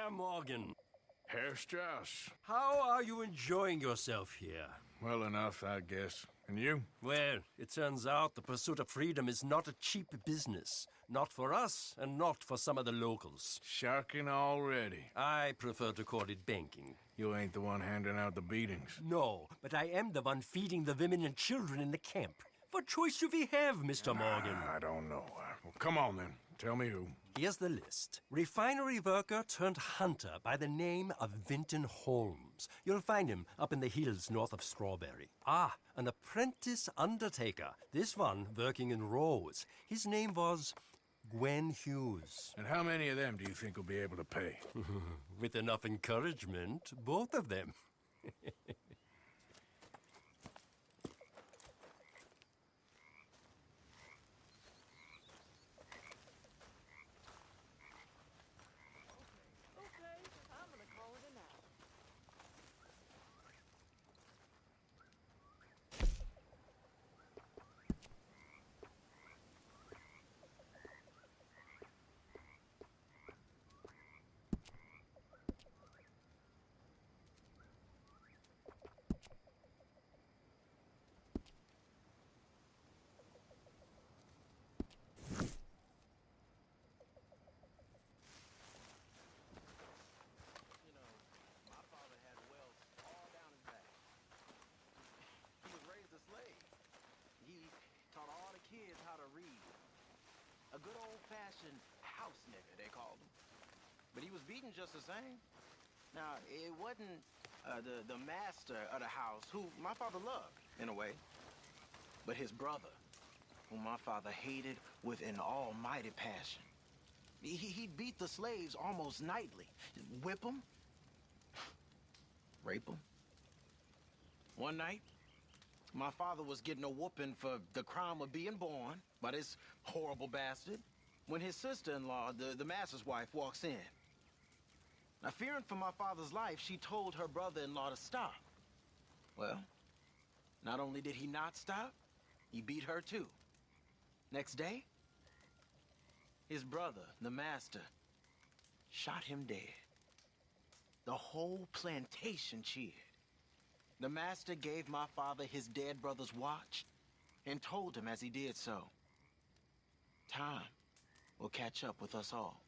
Herr Morgan. Herr Strauss. How are you enjoying yourself here? Well enough, I guess. And you? Well, it turns out the pursuit of freedom is not a cheap business. Not for us, and not for some of the locals. Sharking already. I prefer to call it banking. You ain't the one handing out the beatings. No, but I am the one feeding the women and children in the camp. What choice do we have, Mr. Morgan? I don't know. Well, come on then. Tell me who. Here's the list. Refinery worker turned hunter by the name of Vinton Holmes. You'll find him up in the hills north of Strawberry. Ah, an apprentice undertaker. This one working in Rhodes. His name was Gwen Hughes. And how many of them do you think will be able to pay? With enough encouragement, both of them. My father had wells all down his back. He was raised a slave. He taught all the kids how to read. A good old-fashioned house nigger, they called him. But he was beaten just the same. Now, it wasn't the master of the house, who my father loved, in a way, but his brother, whom my father hated with an almighty passion. He'd beat the slaves almost nightly, whip them, rape them. One night, my father was getting a whooping for the crime of being born by this horrible bastard when his sister-in-law, the master's wife, walks in. Now, fearing for my father's life, she told her brother-in-law to stop. Well, not only did he not stop, he beat her too. Next day, his brother, the master, shot him dead. The whole plantation cheered. The master gave my father his dead brother's watch and told him as he did so, time will catch up with us all.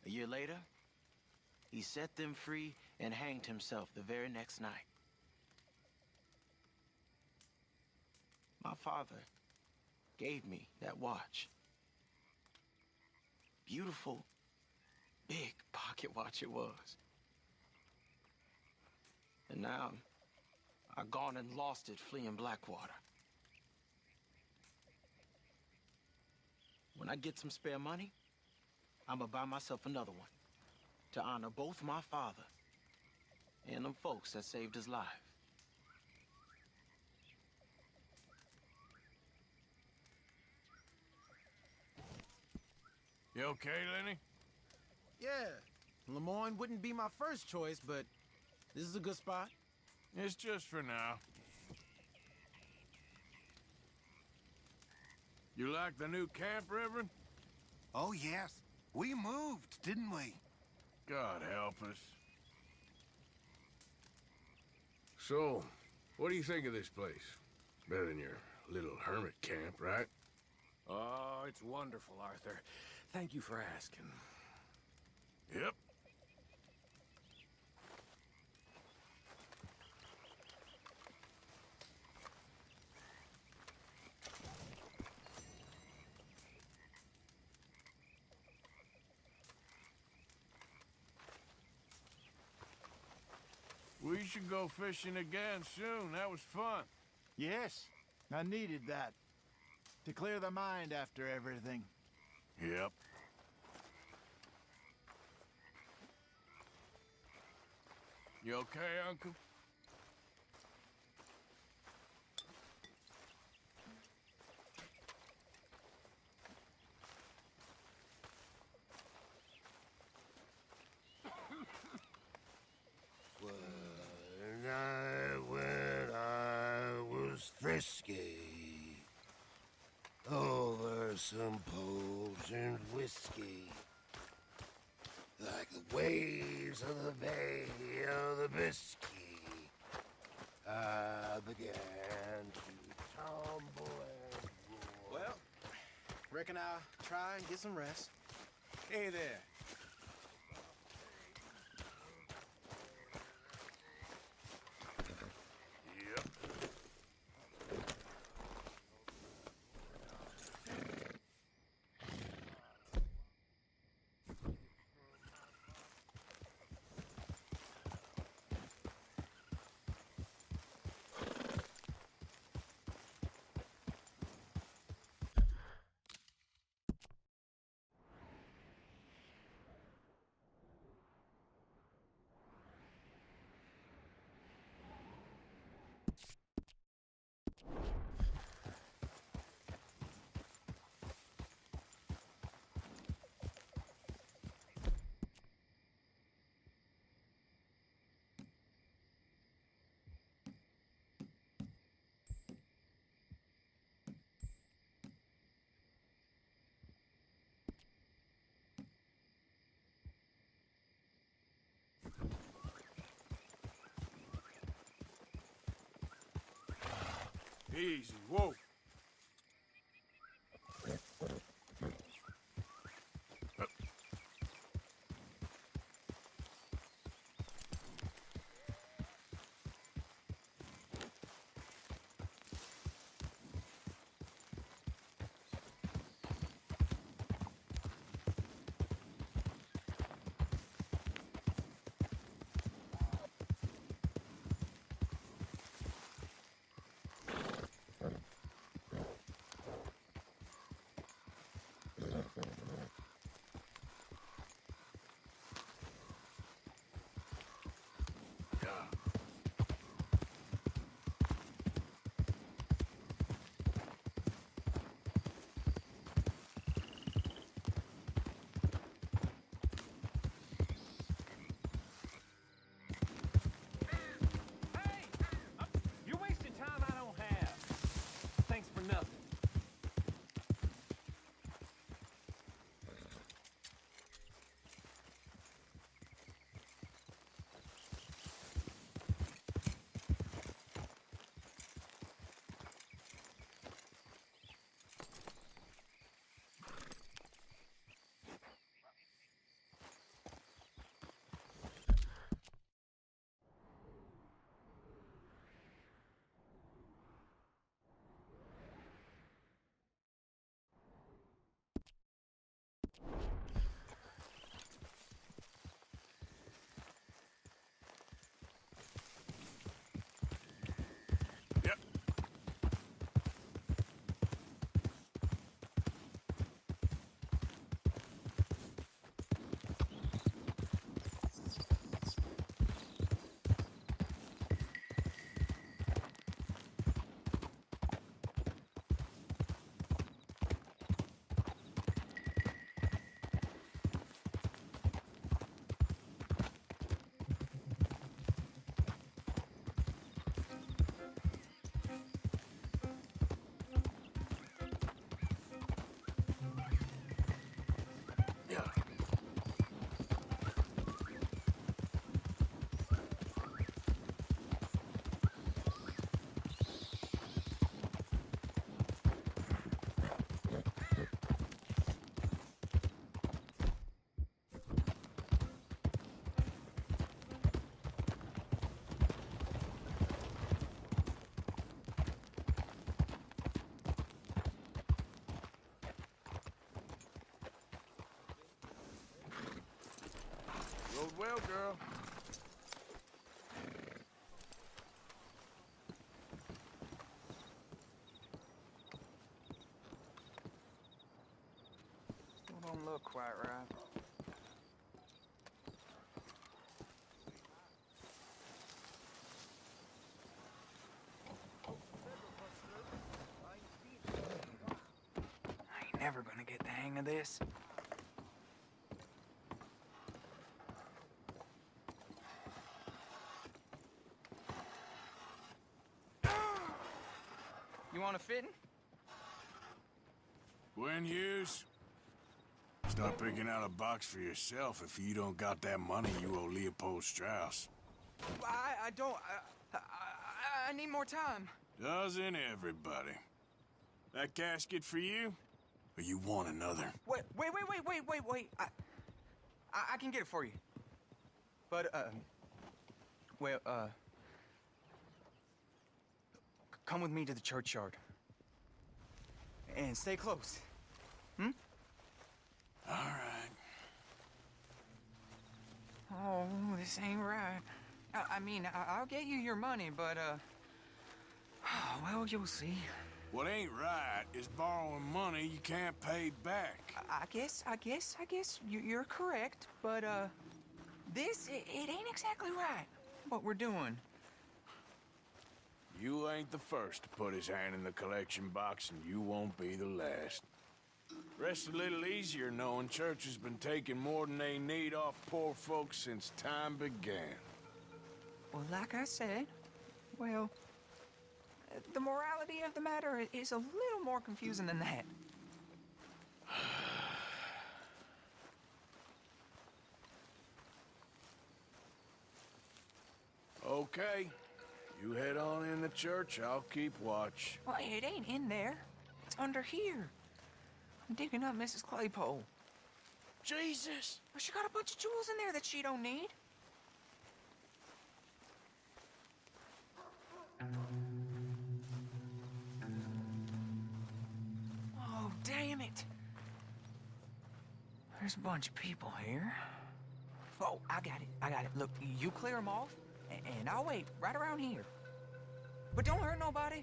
A year later, he set them free and hanged himself the very next night. My father gave me that watch. Beautiful, big pocket watch it was. And now, I've gone and lost it fleeing Blackwater. When I get some spare money, I'm gonna buy myself another one to honor both my father and them folks that saved his life. You okay, Lenny? Yeah, Lemoyne wouldn't be my first choice, but this is a good spot. It's just for now. You like the new camp, Reverend? Oh, yes. We moved, didn't we? God help us. So, what do you think of this place? Better than your little hermit camp, right? Oh, it's wonderful, Arthur. Thank you for asking. Yep. We should go fishing again soon. That was fun. Yes, I needed that. To clear the mind after everything. Yep. You okay, Uncle? When I was frisky, over some potent whiskey. like the waves of the Bay of the Biscay. I began to tumble and roar. Well, reckon I'll try and get some rest. Hey there. Yep. Easy, whoa. You're wasting time I don't have. Thanks for nothing. Yep. Yeah. Rode well, girl. Don't look quite right. I ain't never gonna get the hang of this. You want a fitting? Gwen Hughes? Start picking out a box for yourself if you don't got that money you owe Leopold Strauss. I don't... I need more time. Doesn't everybody? That casket for you? Or you want another? Wait. I can get it for you. But, well, come with me to the churchyard. And stay close. Hmm? All right. Oh, this ain't right. I mean, I'll get you your money, but, well, you'll see. What ain't right is borrowing money you can't pay back. I guess you're correct, but, this, it ain't exactly right, what we're doing. You ain't the first to put his hand in the collection box, and you won't be the last. Rest a little easier knowing church has been taking more than they need off poor folks since time began. Well, like I said, well, the morality of the matter is a little more confusing than that. Okay. You head on in the church, I'll keep watch. Well, it ain't in there. It's under here. I'm digging up Mrs. Claypole. Jesus! Well, she got a bunch of jewels in there that she don't need. Oh, damn it. There's a bunch of people here. Oh, I got it. Look, you clear them off, and I'll wait right around here. But don't hurt nobody.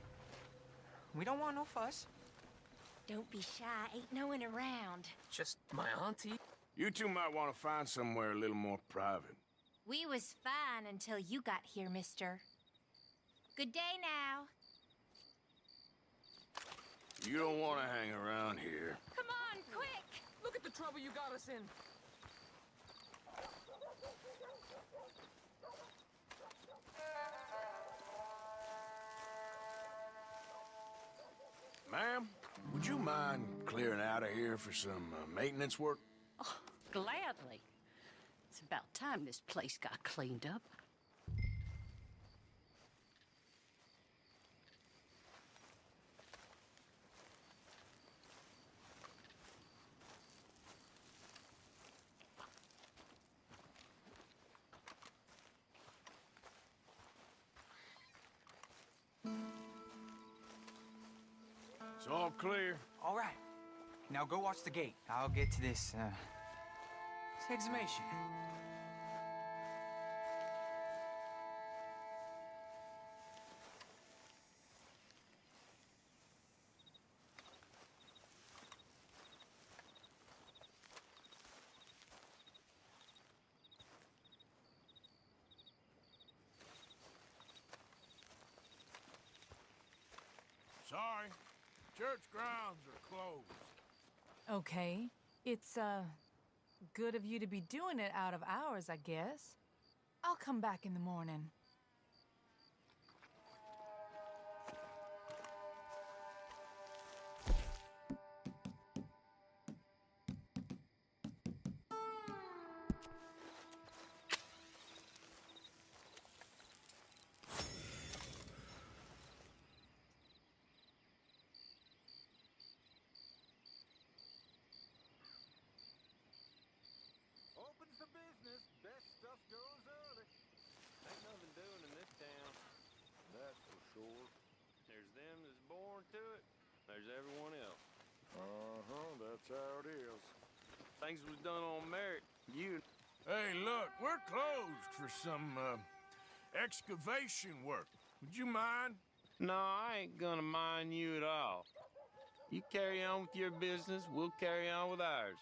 We don't want no fuss. Don't be shy, ain't no one around. Just my auntie? You two might want to find somewhere a little more private. We was fine until you got here, mister. Good day now. You don't want to hang around here. Come on, quick! Look at the trouble you got us in. Ma'am, would you mind clearing out of here for some maintenance work? Oh, gladly. It's about time this place got cleaned up. It's all clear. All right. Now go watch the gate. I'll get to this exhumation. Sorry. Church grounds are closed. Okay. It's, good of you to be doing it out of hours, I guess. I'll come back in the morning. Open for business. Best stuff goes early. Ain't nothing doing in this town. That's for sure. There's them that's born to it. There's everyone else. That's how it is. Things was done on merit. Hey, look, we're closed for some, excavation work. Would you mind? No, I ain't gonna mind you at all. You carry on with your business, we'll carry on with ours.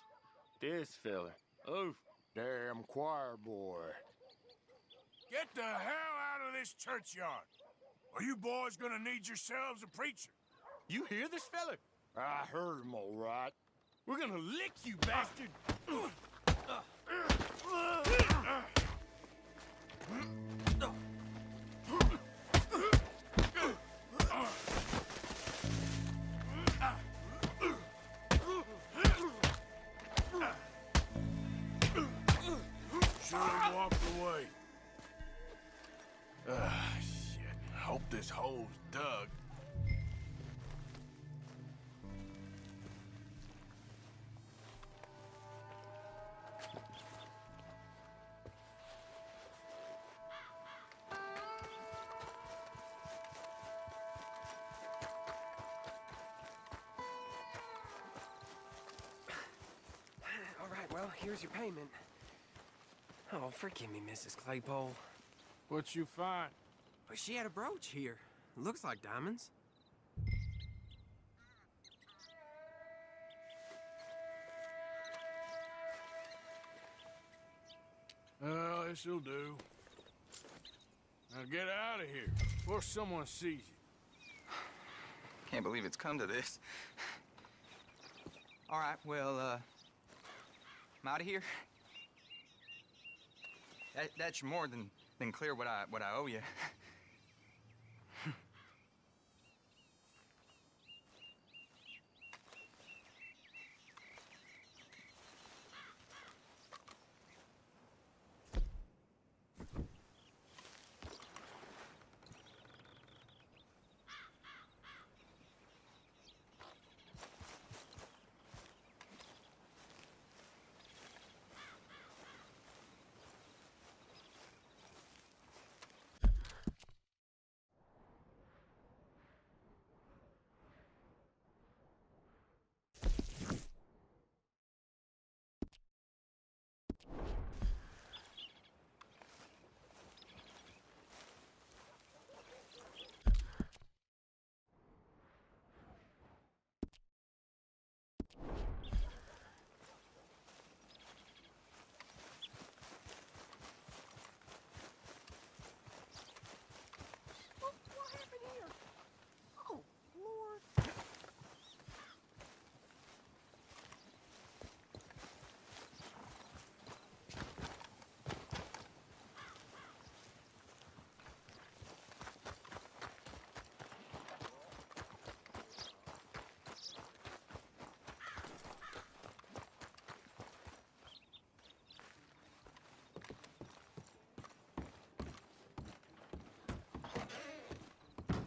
This fella. Oof. Damn choir boy. Get the hell out of this churchyard. Are you boys gonna need yourselves a preacher? You hear this fella? I heard him all right. We're gonna lick you, bastard! should have walked away. Shit. Hope this hole's dug. All right, well, here's your payment. Oh, forgive me, Mrs. Claypole. What you find? Well, she had a brooch here. Looks like diamonds. Well, this'll do. Now get out of here before someone sees you. Can't believe it's come to this. All right, well, I'm out of here. That's more than clear what I owe you.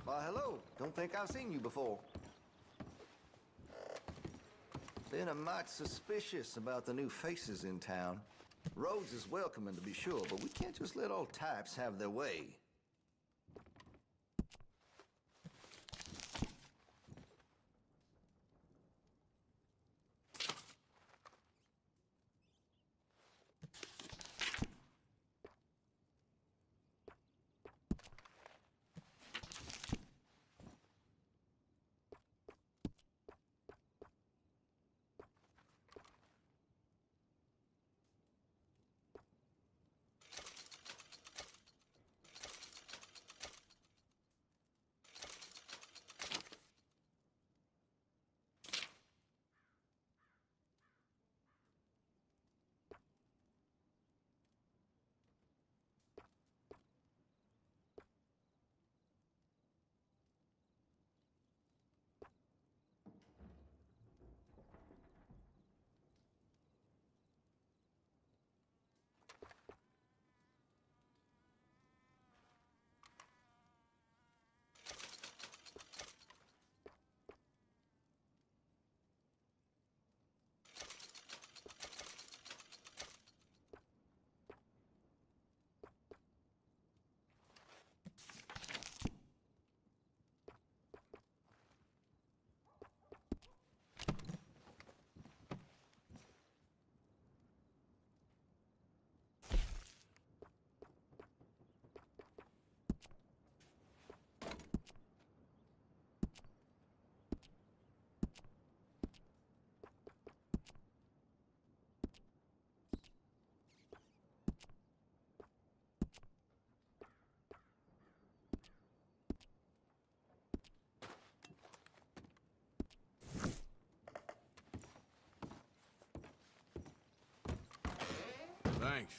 Why, hello. Don't think I've seen you before. Been a mite suspicious about the new faces in town. Rhodes is welcoming, to be sure, but we can't just let old types have their way. Thanks.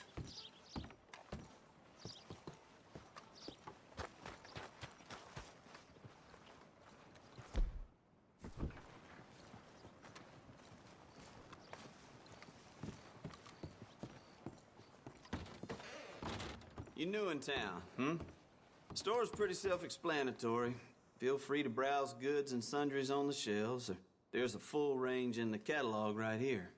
You new in town, hmm? Store's pretty self-explanatory. Feel free to browse goods and sundries on the shelves. There's a full range in the catalog right here.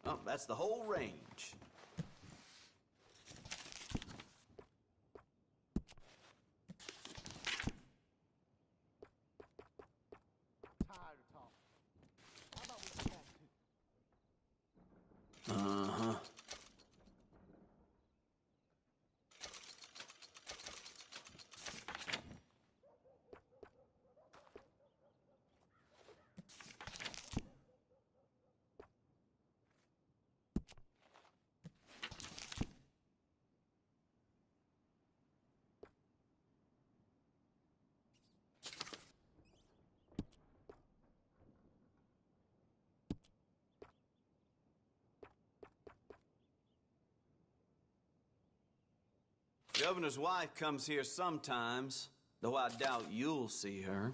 Oh, that's the whole range. Uh-huh. Governor's wife comes here sometimes, though I doubt you'll see her.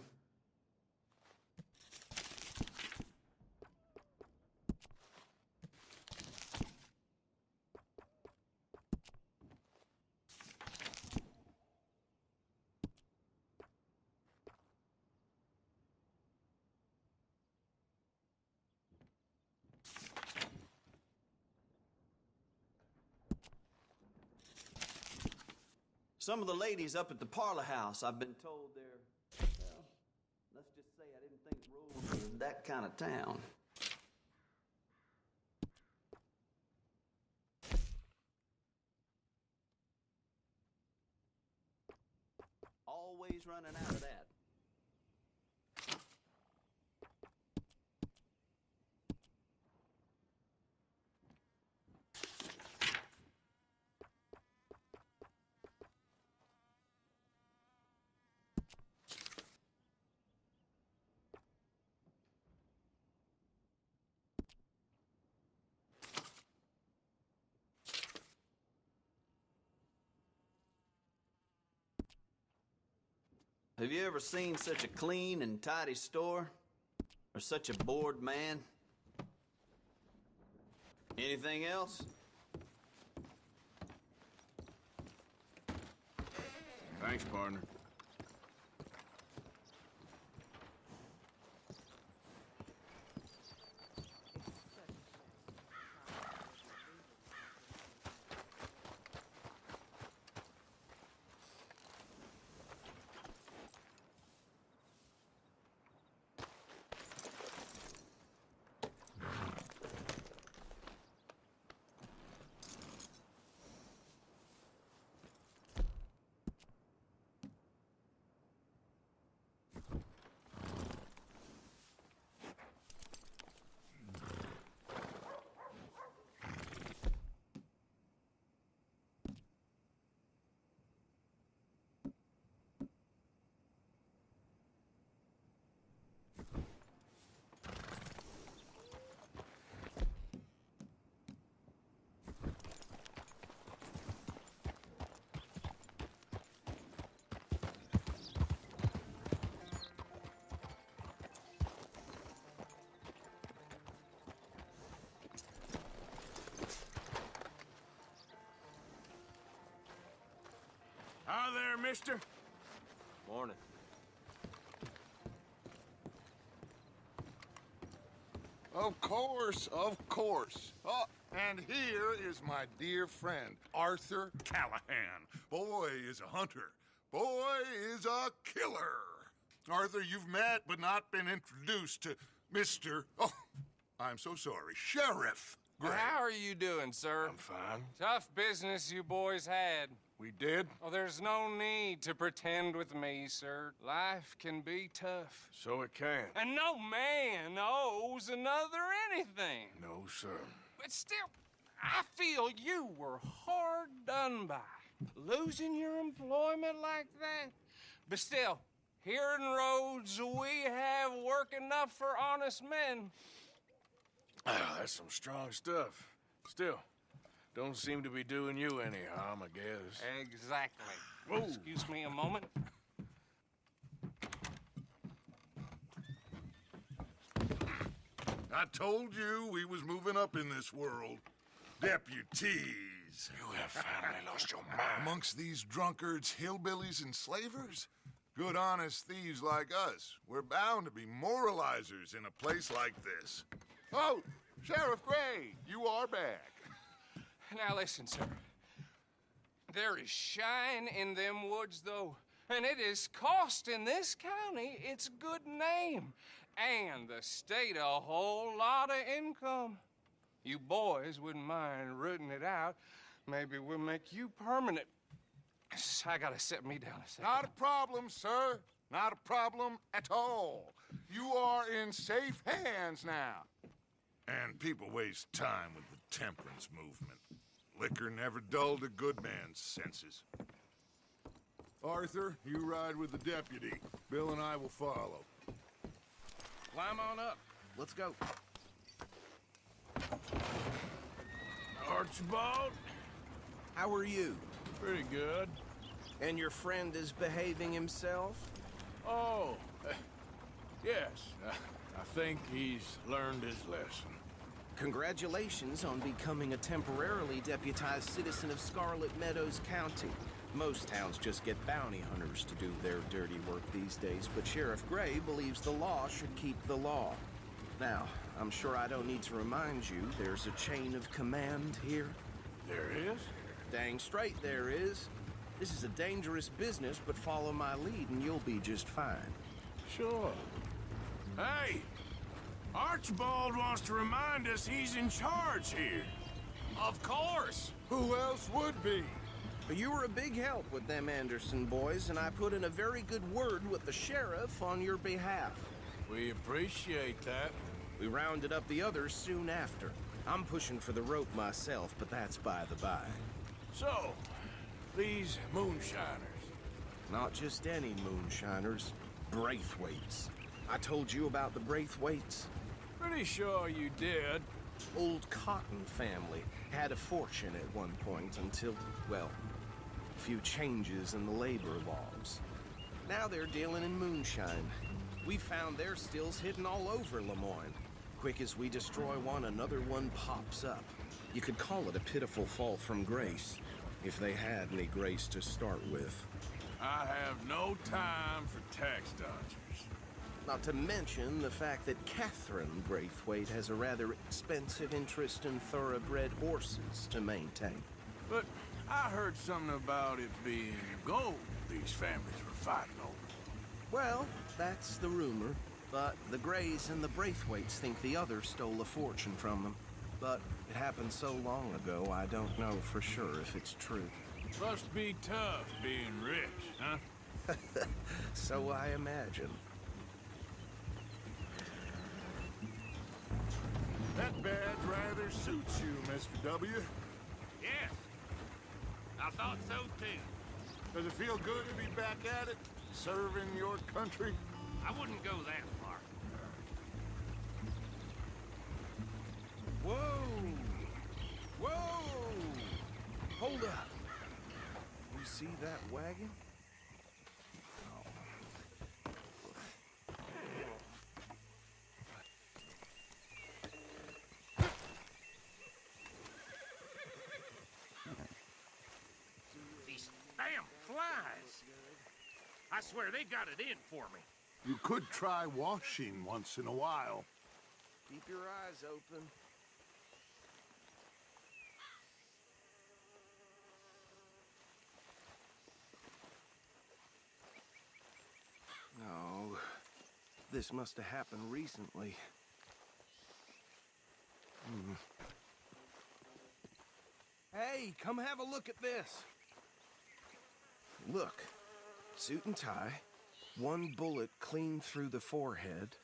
Some of the ladies up at the parlor house, I've been told they're, well, let's just say I didn't think Rhodes was that kind of town. Always running out of that. Have you ever seen such a clean and tidy store? Or such a bored man? Anything else? Thanks, partner. Hi there, mister. Morning. Of course, of course. Oh, and here is my dear friend, Arthur Callahan. Boy is a hunter. Boy is a killer. Arthur, you've met but not been introduced to Mr. Oh, I'm so sorry, Sheriff Gray. How are you doing, sir? I'm fine. Tough business you boys had. We did? Oh, there's no need to pretend with me, sir. Life can be tough. So it can. And no man owes another anything. No, sir. But still, I feel you were hard done by. Losing your employment like that. But still, here in Rhodes, we have work enough for honest men. Ah, that's some strong stuff. Still, don't seem to be doing you any harm, I guess. Exactly. Whoa. Excuse me a moment. I told you we was moving up in this world. Deputies. You have finally lost your mind. Amongst these drunkards, hillbillies, and slavers? Good, honest thieves like us. We're bound to be moralizers in a place like this. Oh, Sheriff Gray, you are back. Now listen, sir. There is shine in them woods, though, and it is costing this county its good name and the state a whole lot of income. You boys wouldn't mind rooting it out. Maybe we'll make you permanent. I gotta set me down a second. Not a problem, sir. Not a problem at all. You are in safe hands now. And people waste time with the temperance movement. Liquor never dulled a good man's senses. Arthur, you ride with the deputy. Bill and I will follow. Climb on up. Let's go. Archibald? How are you? Pretty good. And your friend is behaving himself? Oh, yes. I think he's learned his lesson. Congratulations on becoming a temporarily deputized citizen of Scarlet Meadows County. Most towns just get bounty hunters to do their dirty work these days, but Sheriff Gray believes the law should keep the law. Now, I'm sure I don't need to remind you there's a chain of command here. There is? Dang straight there is. This is a dangerous business, but follow my lead and you'll be just fine. Sure. Hey! Archibald wants to remind us he's in charge here. Of course! Who else would be? You were a big help with them Anderson boys, and I put in a very good word with the sheriff on your behalf. We appreciate that. We rounded up the others soon after. I'm pushing for the rope myself, but that's by the by. So, these moonshiners. Not just any moonshiners, Braithwaites. I told you about the Braithwaites? Pretty sure you did. Old Cotton family had a fortune at one point until, well, a few changes in the labor laws. Now they're dealing in moonshine. We found their stills hidden all over Lemoyne. Quick as we destroy one, another one pops up. You could call it a pitiful fall from grace, if they had any grace to start with. I have no time for tax dodgers. Not to mention the fact that Catherine Braithwaite has a rather expensive interest in thoroughbred horses to maintain. But I heard something about it being gold these families were fighting over. Well, that's the rumor. But the Grays and the Braithwaites think the others stole a fortune from them. But it happened so long ago, I don't know for sure if it's true. Must be tough being rich, huh? So I imagine. That badge rather suits you, Mr. W. Yes. I thought so, too. Does it feel good to be back at it, serving your country? I wouldn't go that far. Whoa! Whoa! Hold up. You see that wagon? These damn flies. I swear they got it in for me. You could try washing once in a while. Keep your eyes open. No, this must have happened recently. Hey, come have a look at this. Look, suit and tie, one bullet clean through the forehead.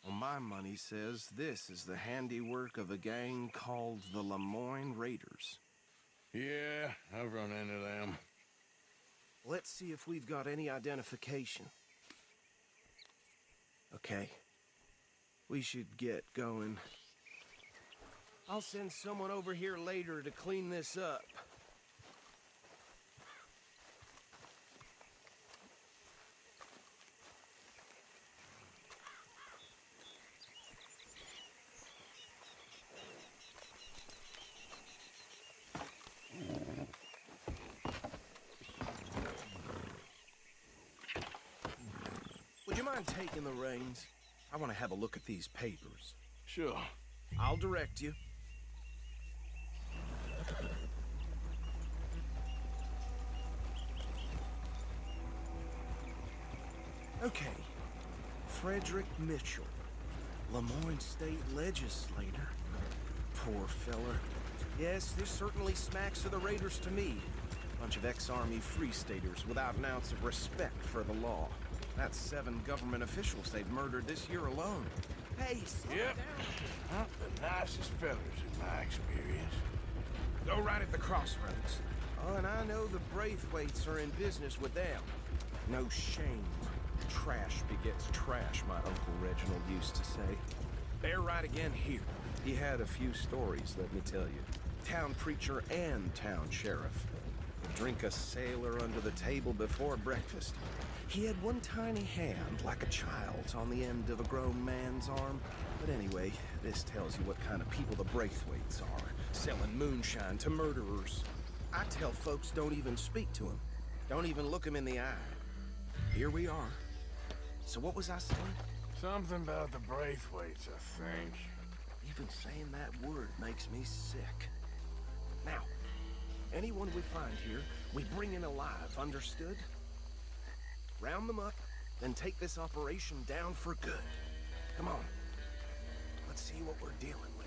Well, my money says this is the handiwork of a gang called the Lemoyne Raiders. Yeah, I've run into them. Let's see if we've got any identification. Okay. We should get going. I'll send someone over here later to clean this up. Would you mind taking the reins? I want to have a look at these papers. Sure. I'll direct you. Okay. Frederick Mitchell, Lemoyne State Legislator. Poor feller. Yes, this certainly smacks of the Raiders to me. Bunch of ex-Army Free Staters without an ounce of respect for the law. That's 7 government officials they've murdered this year alone. Hey, slow Yep. down. The nicest fellas in my experience. Go right at the crossroads. Oh, and I know the Braithwaites are in business with them. No shame. Trash begets trash, my Uncle Reginald used to say. They're right again here. He had a few stories, let me tell you. Town preacher and town sheriff. Drink a sailor under the table before breakfast. He had one tiny hand, like a child's, on the end of a grown man's arm. But anyway, this tells you what kind of people the Braithwaites are, selling moonshine to murderers. I tell folks don't even speak to him. Don't even look him in the eye. Here we are. So what was I saying? Something about the Braithwaites, I think. Even saying that word makes me sick. Now, anyone we find here, we bring in alive, understood? Round them up, then take this operation down for good. Come on. Let's see what we're dealing with.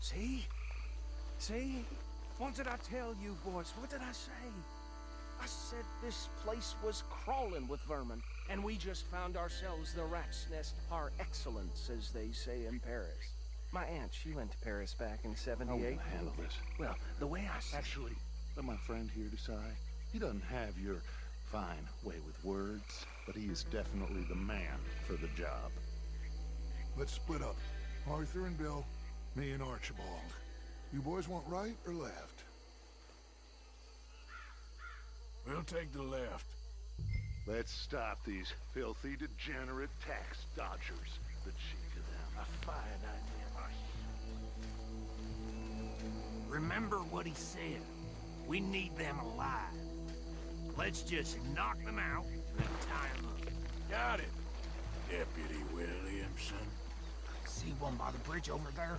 See? See? What did I tell you, boys? What did I say? I said this place was crawling with vermin, and we just found ourselves the rat's nest par excellence, as they say in Paris. My aunt, she went to Paris back in '78. I will handle this. Well, the way I see Actually, let my friend here decide. He doesn't have your fine way with words, but he is definitely the man for the job. Let's split up. Arthur and Bill, me and Archibald. You boys want right or left? We'll take the left. Let's stop these filthy, degenerate tax dodgers. The cheek of them. A fine idea. Remember what he said. We need them alive. Let's just knock them out and tie them up. Got it, Deputy Williamson. See one by the bridge over there?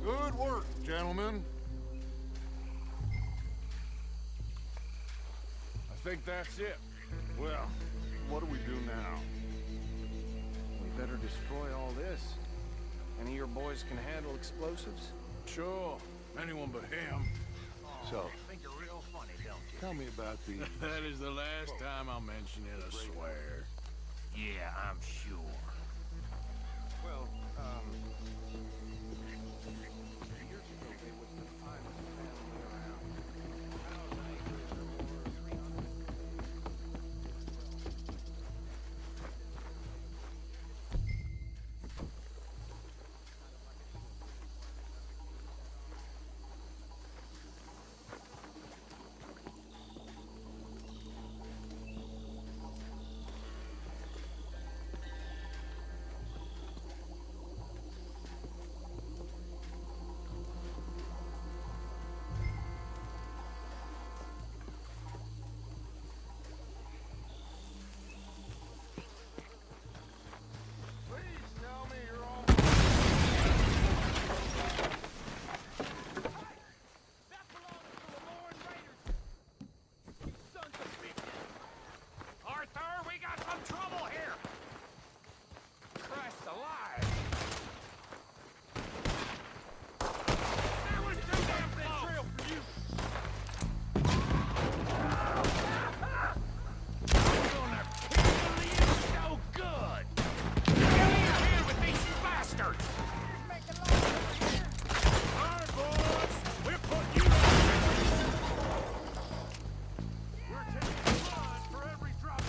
Good work, gentlemen. I think that's it. Well, what do we do now? We better destroy all this. Any of your boys can handle explosives? Sure. Anyone but him. So, Think you're real funny, don't you? tell me about the... That is the last time I'll mention it, I swear. Yeah, I'm sure. Well, years ago they was the finest family around. Nowadays, there are over 300. Arthur, we got some trouble here! Christ alive! That was too damn close! Trail for you! I'm gonna kill you so good! Get in here with these bastards! All right, boys, we're putting you We're taking blood for every drop of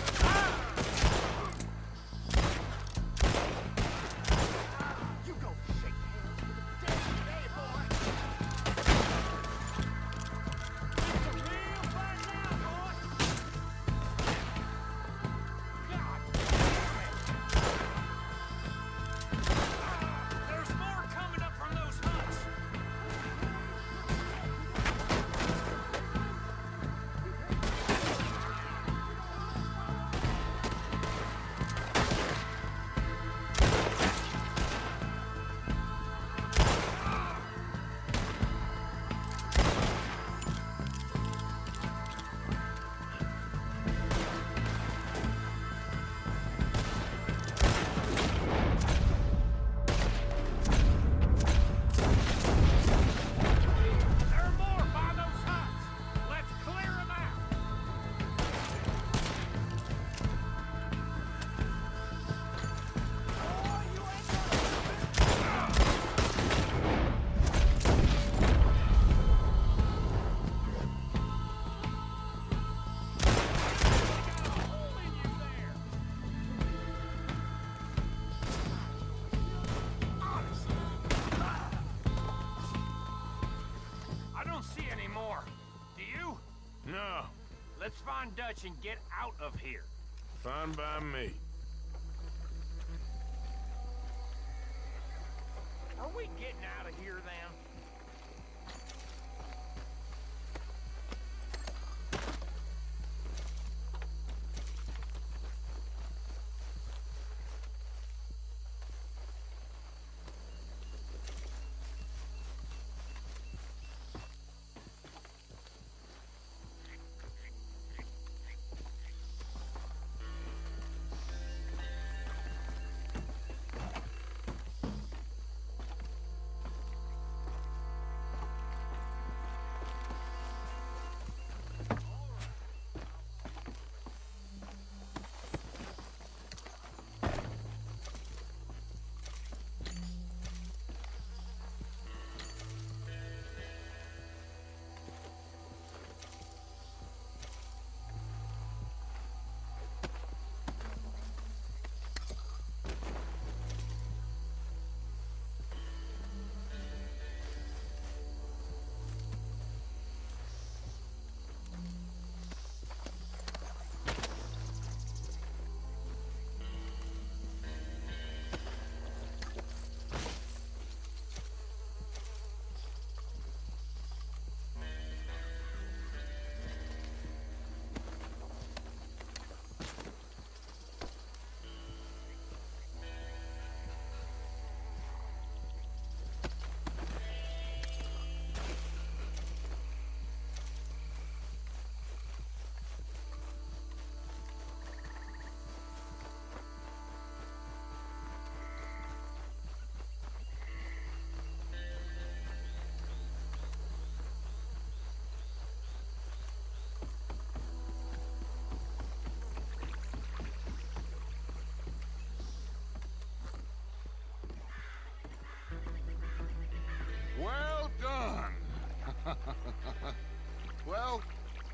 You go shake hands with a dead today, boy! It's a real fight now, boy! God damn it! There's more coming up from those huts! There are more by those huts! Let's clear them out! I don't see any more. Do you? No. Let's find Dutch and get out of here. Fine by me. Are we getting out of here then?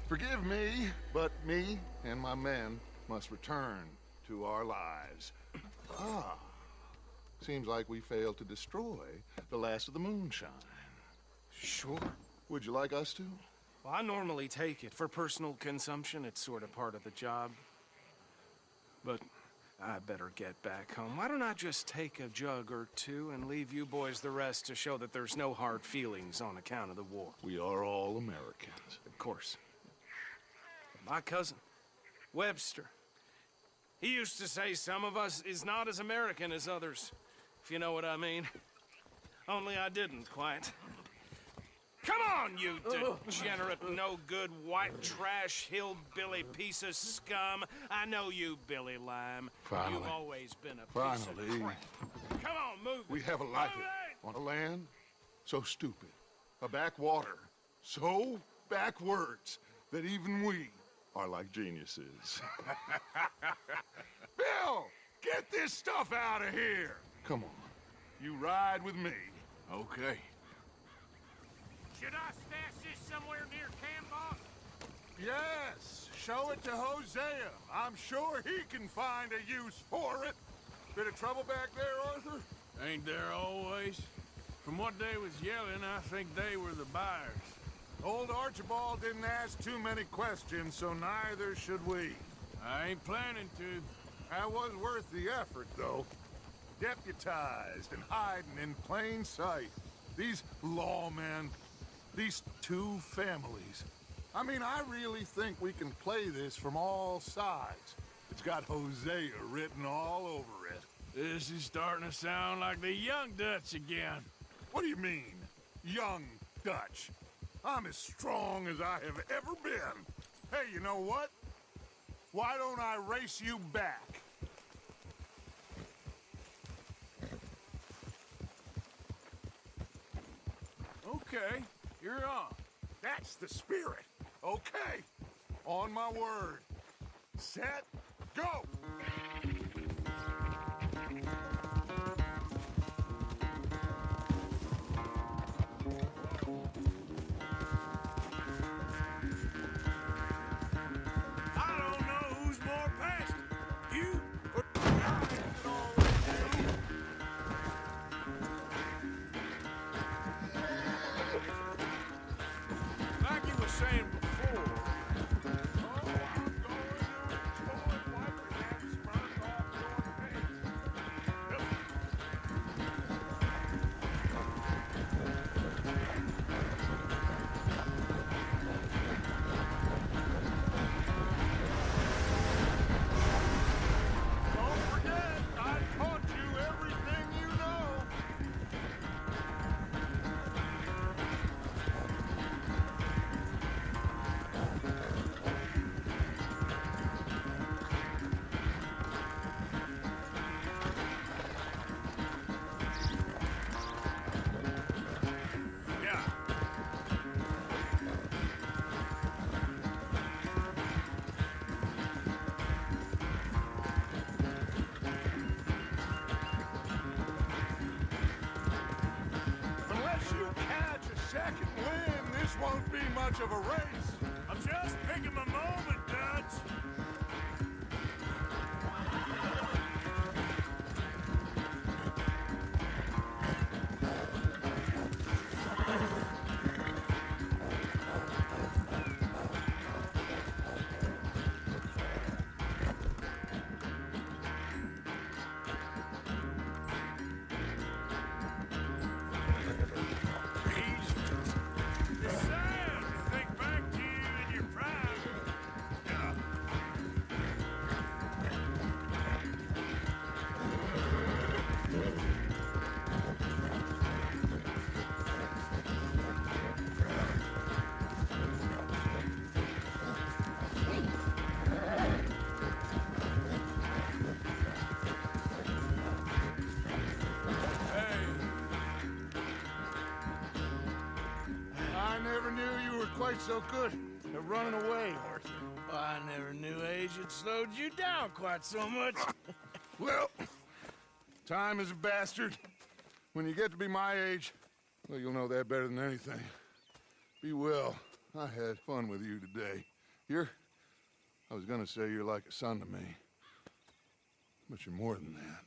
Forgive me, but me and my men must return to our lives. Ah. Seems like we failed to destroy the last of the moonshine. Sure. Would you like us to? Well, I normally take it. For personal consumption, it's sort of part of the job. But I better get back home. Why don't I just take a jug or two and leave you boys the rest to show that there's no hard feelings on account of the war? We are all Americans. Of course. My cousin, Webster, he used to say some of us is not as American as others, if you know what I mean. Only I didn't quite. Come on, you degenerate, no-good, white trash, hillbilly piece of scum. I know you, Billy Lime. Finally. You've always been a piece of crap. Come on, move it. We have a life on a land so stupid, a backwater so backwards that even we are like geniuses. Bill, get this stuff out of here. Come on, you ride with me. Okay. Should I stash this somewhere near camp, boss? Yes, show it to Hosea. I'm sure he can find a use for it. Bit of trouble back there, Arthur? Ain't there always? From what they was yelling, I think they were the buyers. Old Archibald didn't ask too many questions, so neither should we. I ain't planning to. That was worth the effort, though. Deputized and hiding in plain sight. These lawmen, these two families. I mean, I really think we can play this from all sides. It's got Hosea written all over it. This is starting to sound like the Young Dutch again. What do you mean, Young Dutch? I'm as strong as I have ever been. Hey, you know what? Why don't I race you back? Okay, you're on. That's the spirit. Okay, on my word. Set, go! Saying before. Don't forget, I taught you everything you know. Unless you catch a second wind, this won't be much of a race. I'm just picking my moment, Dutch. I never knew you were quite so good at running away, Arthur. I never knew age had slowed you down quite so much. Well, time is a bastard. When you get to be my age, well, you'll know that better than anything. Be well. I had fun with you today. I was gonna say you're like a son to me. But you're more than that.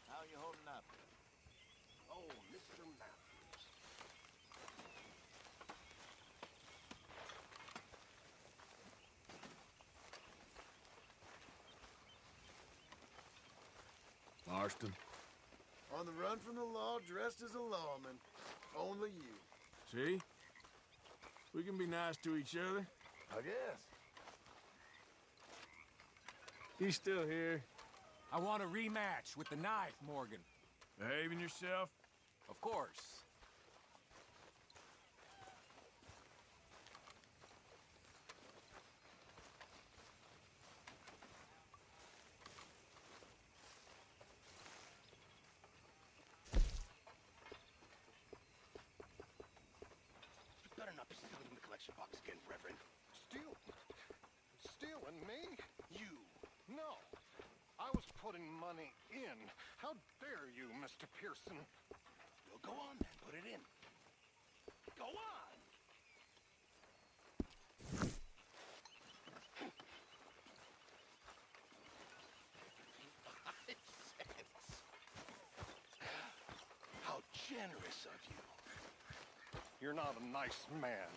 How you holding up? Oh, Mr. Matthews. Marston? On the run from the law, dressed as a lawman. Only you. See? We can be nice to each other. I guess. He's still here. I want a rematch with the knife, Morgan. Behaving yourself? Of course. You better not be stealing the collection box again, Reverend. Steal? Stealing me? You? No. I was putting money in. How dare you, Mr. Pearson? Well, go on then. Put it in. Go on! How generous of you. You're not a nice man,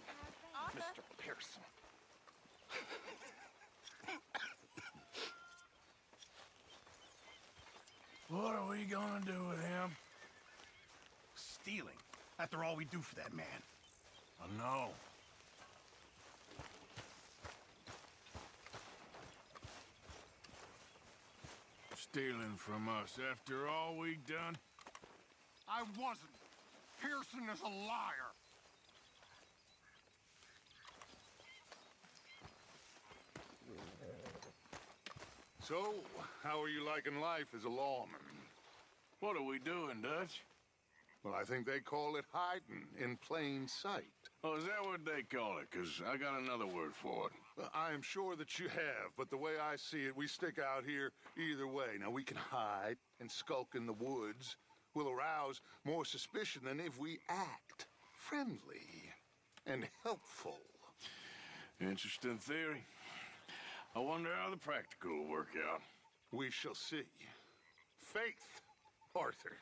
Mr. Pearson. What are we gonna do with him? Stealing. After all we do for that man. I know. Stealing from us after all we done? I wasn't. Pearson is a liar. So, how are you liking life as a lawman? What are we doing, Dutch? Well, I think they call it hiding in plain sight. Oh, is that what they call it? 'Cause I got another word for it. I am sure that you have, but the way I see it, we stick out here either way. Now, we can hide and skulk in the woods. We'll arouse more suspicion than if we act friendly and helpful. Interesting theory. I wonder how the practical will work out. We shall see. Faith, Arthur.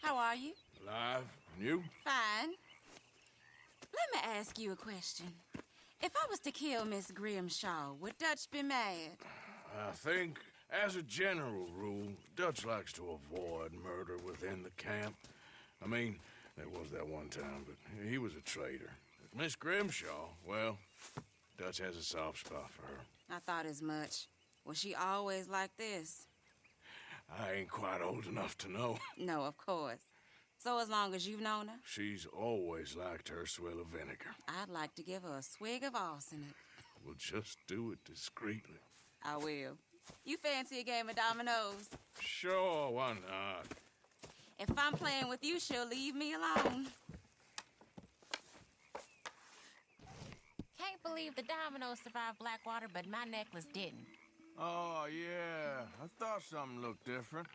How are you? Alive? And you? Fine. Let me ask you a question. If I was to kill Miss Grimshaw, would Dutch be mad? I think, as a general rule, Dutch likes to avoid murder within the camp. I mean, there was that one time, but he was a traitor. Miss Grimshaw, well, Dutch has a soft spot for her. I thought as much. Was she always like this? I ain't quite old enough to know. No, of course. So as long as you've known her? She's always liked her swill of vinegar. I'd like to give her a swig of arsenic. We'll just do it discreetly. I will. You fancy a game of dominoes? Sure, why not? If I'm playing with you, she'll leave me alone. Can't believe the dominoes survived Blackwater, but my necklace didn't. Oh, yeah. I thought something looked different.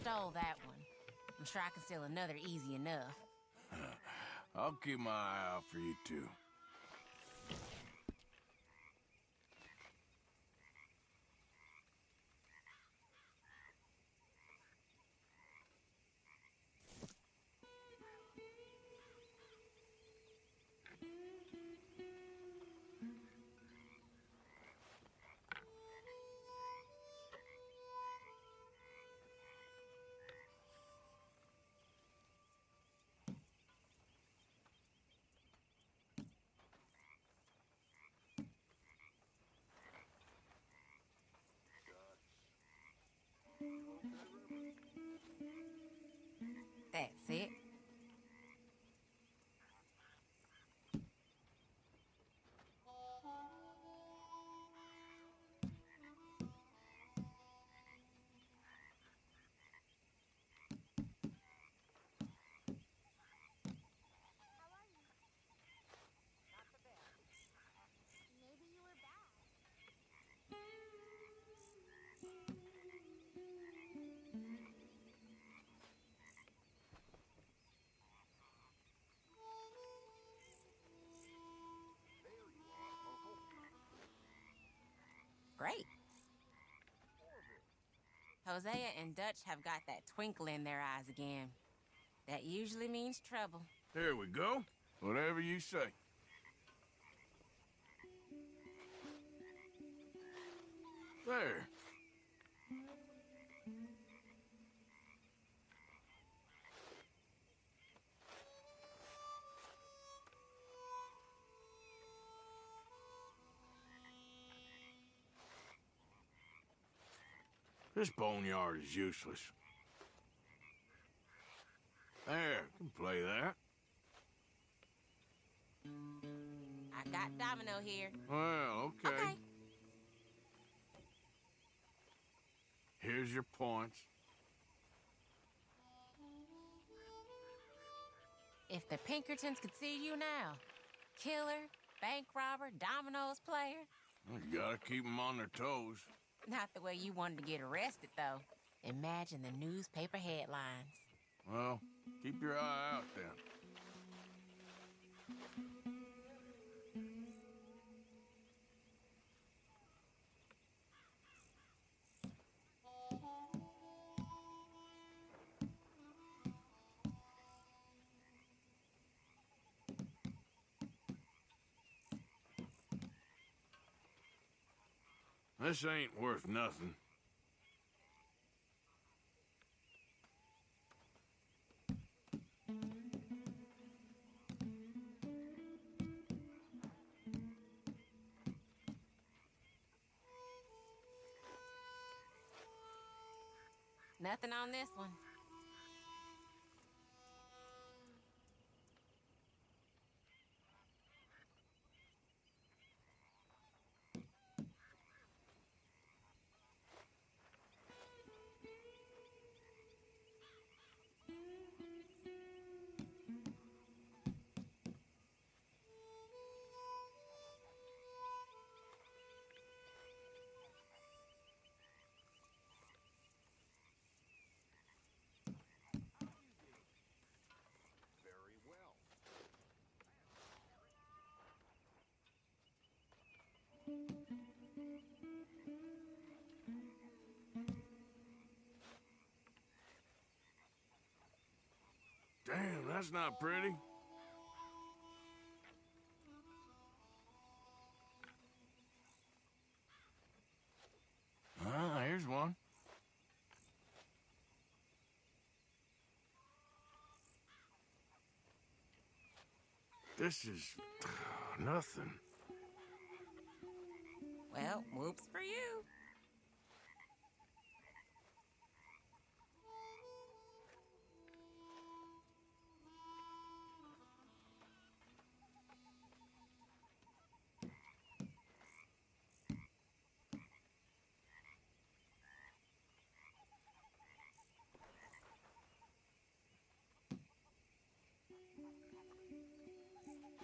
Stole that one. I'm sure I can steal another easy enough. I'll keep my eye out for you, too. That's it. Great. Hosea and Dutch have got that twinkle in their eyes again. That usually means trouble. Here we go. Whatever you say. There. This boneyard is useless. There, can play that. I got Domino here. Well, okay. Here's your points. If the Pinkertons could see you now, killer, bank robber, dominoes player. You gotta keep them on their toes. Not the way you wanted to get arrested, though. Imagine the newspaper headlines. Well, keep your eye out then. This ain't worth nothing. Nothing on this one. Damn, that's not pretty. Ah, here's one. This is nothing. Well, whoops for you.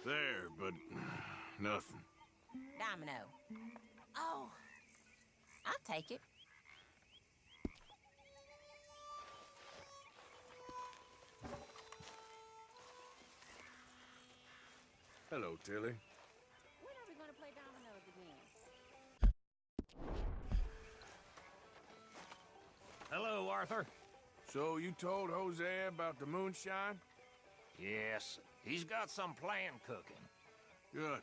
There, but nothing. Domino. Oh, I'll take it. Hello, Tilly. When are we going to play dominoes again? Hello, Arthur. So you told Jose about the moonshine? Yes, he's got some plan cooking. Good.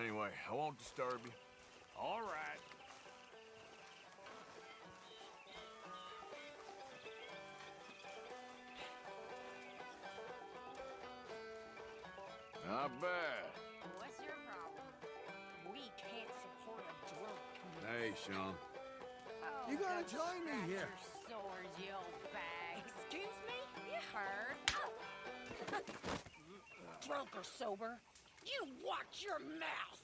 Anyway, I won't disturb you. All right. Not bad. What's your problem? We can't support a drunk community. Hey, Sean. Oh, You gotta go join me scratch here. Your sores, you old bag. Excuse me? You heard. Drunk or sober, you watch your mouth.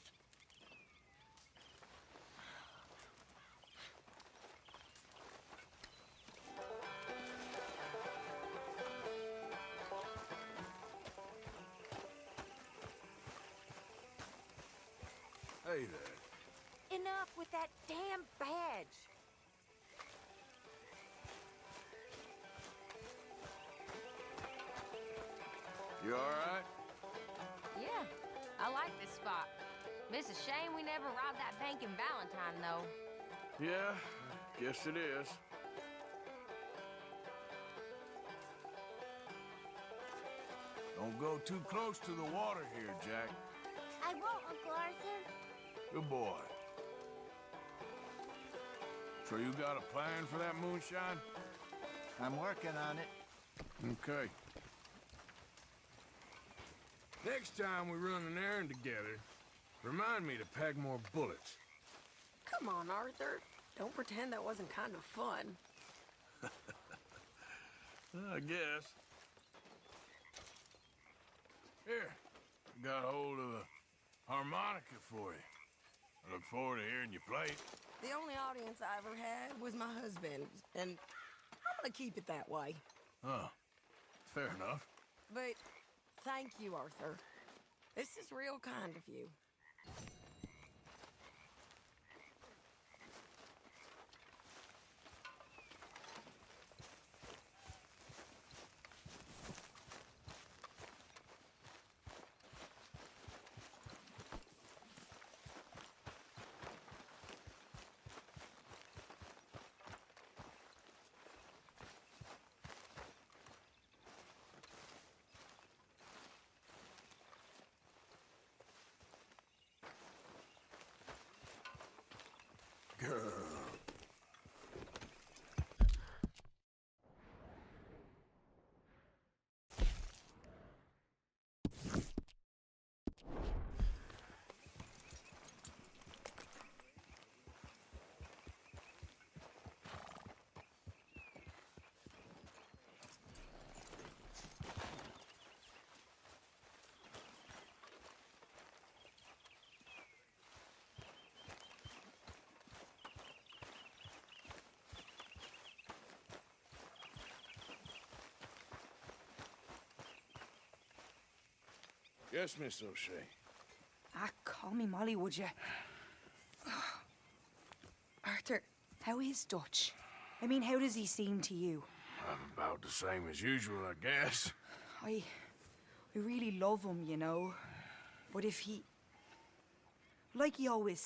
Hey there. Enough with that damn badge. You all right? Yeah, I like this spot. It's a shame we never robbed that bank in Valentine, though. Yeah, guess it is. Don't go too close to the water here, Jack. I won't, Uncle Arthur. Good boy. So you got a plan for that moonshine? I'm working on it. Okay. Next time we run an errand together, remind me to pack more bullets. Come on, Arthur. Don't pretend that wasn't kind of fun. I guess. Here, got hold of a harmonica for you. I look forward to hearing you play it. The only audience I ever had was my husband, and I'm gonna keep it that way. Oh, fair enough. But thank you, Arthur. This is real kind of you. Girl. Yes, Miss O'Shea. Ah, call me Molly, would you? Arthur, how is Dutch? I mean, how does he seem to you? About the same as usual, I guess. I really love him, you know. But if he... like he always